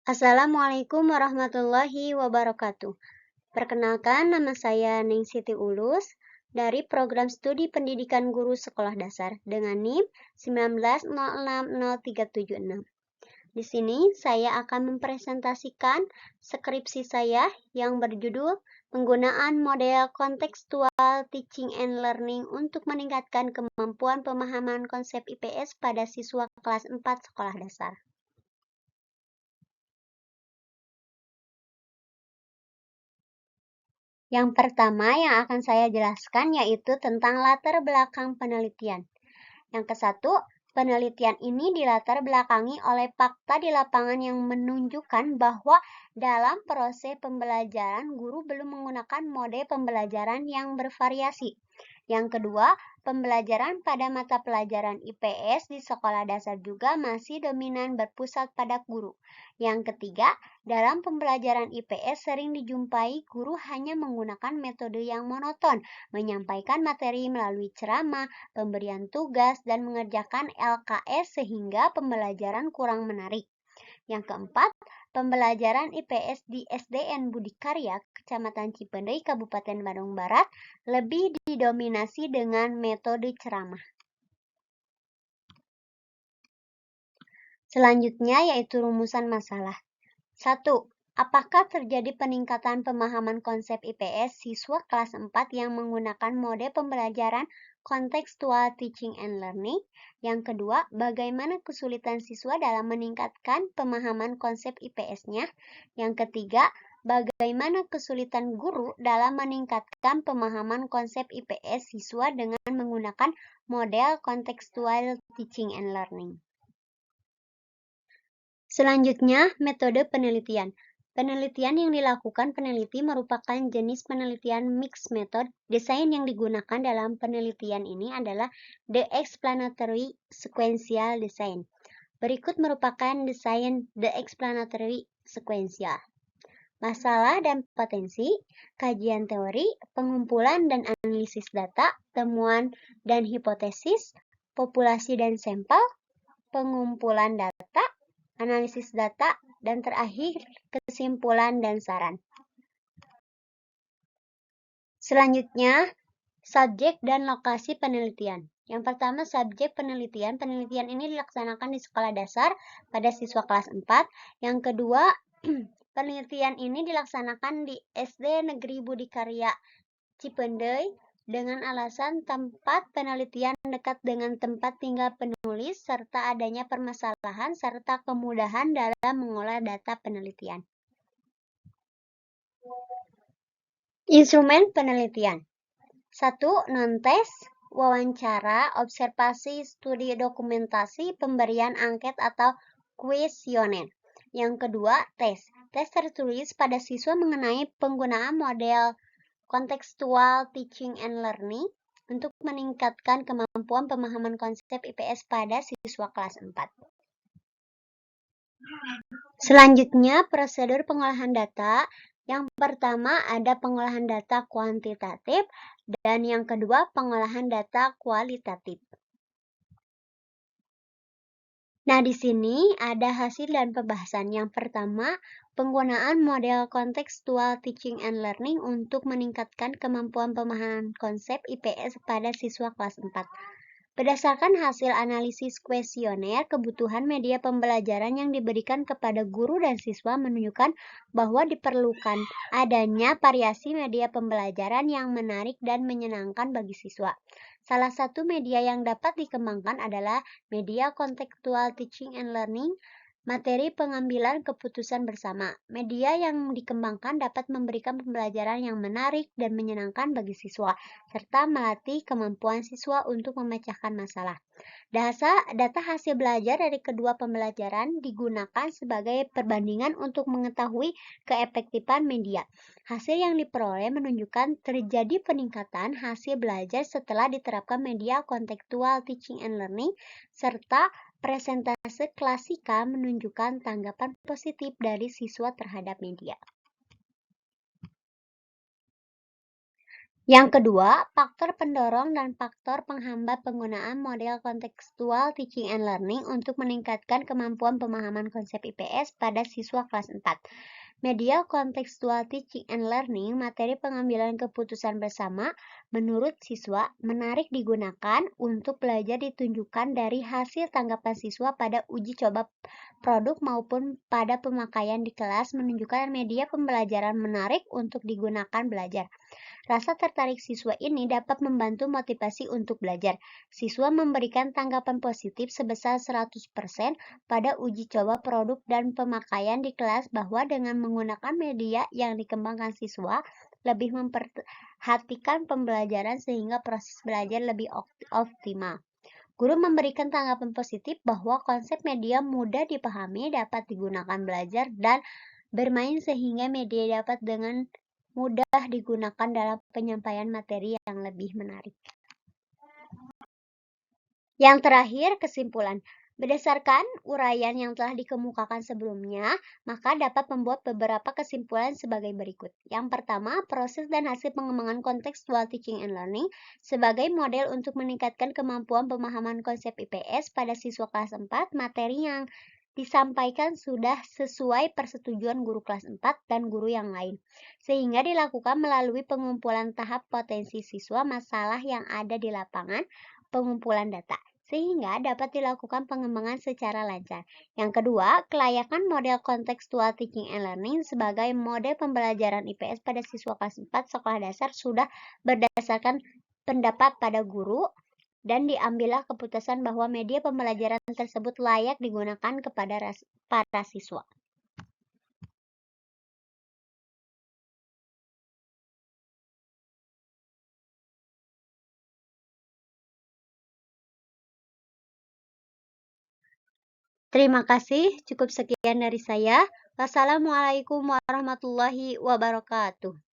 Assalamualaikum warahmatullahi wabarakatuh. Perkenalkan, nama saya Ningsiti Ulus dari Program Studi Pendidikan Guru Sekolah Dasar dengan NIM 19060376. Di sini saya akan mempresentasikan skripsi saya yang berjudul Penggunaan Model Kontekstual Teaching and Learning untuk meningkatkan kemampuan pemahaman konsep IPS pada siswa kelas 4 sekolah dasar. Yang pertama yang akan saya jelaskan yaitu tentang latar belakang penelitian. Yang kesatu, penelitian ini dilatar belakangi oleh fakta di lapangan yang menunjukkan bahwa dalam proses pembelajaran guru belum menggunakan mode pembelajaran yang bervariasi. Yang kedua, pembelajaran pada mata pelajaran IPS di sekolah dasar juga masih dominan berpusat pada guru. Yang ketiga, dalam pembelajaran IPS sering dijumpai guru hanya menggunakan metode yang monoton, menyampaikan materi melalui ceramah, pemberian tugas, dan mengerjakan LKS sehingga pembelajaran kurang menarik. Yang keempat, pembelajaran IPS di SDN Budi Karya, Kecamatan Cipendei, Kabupaten Bandung Barat, lebih didominasi dengan metode ceramah. Selanjutnya yaitu rumusan masalah. 1. Apakah terjadi peningkatan pemahaman konsep IPS siswa kelas 4 yang menggunakan mode pembelajaran Contextual Teaching and Learning? Yang kedua, bagaimana kesulitan siswa dalam meningkatkan pemahaman konsep IPS-nya? Yang ketiga, bagaimana kesulitan guru dalam meningkatkan pemahaman konsep IPS siswa dengan menggunakan model Contextual Teaching and Learning? Selanjutnya, metode penelitian. Penelitian yang dilakukan peneliti merupakan jenis penelitian mixed method. Desain yang digunakan dalam penelitian ini adalah the explanatory sequential design. Berikut merupakan desain the explanatory sequential. Masalah dan potensi, kajian teori, pengumpulan dan analisis data, temuan dan hipotesis, populasi dan sampel, pengumpulan data, analisis data, dan terakhir kesimpulan dan saran. Selanjutnya, subjek dan lokasi penelitian. Yang pertama, subjek penelitian. Penelitian ini dilaksanakan di sekolah dasar pada siswa kelas 4. Yang kedua, penelitian ini dilaksanakan di SD Negeri Budi Karya Cipendei dengan alasan tempat penelitian dekat dengan tempat tinggal penulis serta adanya permasalahan serta kemudahan dalam mengolah data penelitian. Instrumen penelitian. 1. Non-tes, wawancara, observasi, studi dokumentasi, pemberian angket atau kuesioner. Yang kedua, tes. Tes tertulis pada siswa mengenai penggunaan model Contextual Teaching and Learning untuk meningkatkan kemampuan pemahaman konsep IPS pada siswa kelas 4. Selanjutnya, prosedur pengolahan data. Yang pertama ada pengolahan data kuantitatif dan yang kedua pengolahan data kualitatif. Nah, di sini ada hasil dan pembahasan. Yang pertama, penggunaan model Contextual Teaching and Learning untuk meningkatkan kemampuan pemahaman konsep IPS pada siswa kelas 4. Berdasarkan hasil analisis kuesioner, kebutuhan media pembelajaran yang diberikan kepada guru dan siswa menunjukkan bahwa diperlukan adanya variasi media pembelajaran yang menarik dan menyenangkan bagi siswa. Salah satu media yang dapat dikembangkan adalah media Contextual Teaching and Learning, materi pengambilan keputusan bersama. Media yang dikembangkan dapat memberikan pembelajaran yang menarik dan menyenangkan bagi siswa, serta melatih kemampuan siswa untuk memecahkan masalah. Data hasil belajar dari kedua pembelajaran digunakan sebagai perbandingan untuk mengetahui keefektifan media. Hasil yang diperoleh menunjukkan terjadi peningkatan hasil belajar setelah diterapkan media Contextual Teaching and Learning, serta presentase klasika menunjukkan tanggapan positif dari siswa terhadap media. Yang kedua, faktor pendorong dan faktor penghambat penggunaan model kontekstual teaching and learning untuk meningkatkan kemampuan pemahaman konsep IPS pada siswa kelas 4. Media kontekstual teaching and learning, materi pengambilan keputusan bersama, menurut siswa, menarik digunakan untuk belajar ditunjukkan dari hasil tanggapan siswa pada uji coba produk maupun pada pemakaian di kelas, menunjukkan media pembelajaran menarik untuk digunakan belajar. Rasa tertarik siswa ini dapat membantu motivasi untuk belajar. Siswa memberikan tanggapan positif sebesar 100% pada uji coba produk dan pemakaian di kelas bahwa dengan menggunakan media yang dikembangkan siswa lebih memperhatikan pembelajaran sehingga proses belajar lebih optimal. Guru memberikan tanggapan positif bahwa konsep media mudah dipahami, dapat digunakan belajar dan bermain sehingga media dapat dengan mudah digunakan dalam penyampaian materi yang lebih menarik. Yang terakhir, kesimpulan. Berdasarkan uraian yang telah dikemukakan sebelumnya, maka dapat membuat beberapa kesimpulan sebagai berikut. Yang pertama, proses dan hasil pengembangan kontekstual teaching and learning sebagai model untuk meningkatkan kemampuan pemahaman konsep IPS pada siswa kelas 4, materi yang disampaikan sudah sesuai persetujuan guru kelas 4 dan guru yang lain, sehingga dilakukan melalui pengumpulan tahap potensi siswa, masalah yang ada di lapangan, pengumpulan data, sehingga dapat dilakukan pengembangan secara lancar. Yang kedua, kelayakan model kontekstual teaching and learning sebagai model pembelajaran IPS pada siswa kelas 4 sekolah dasar sudah berdasarkan pendapat pada guru, dan diambillah keputusan bahwa media pembelajaran tersebut layak digunakan kepada para siswa. Terima kasih, cukup sekian dari saya. Wassalamualaikum warahmatullahi wabarakatuh.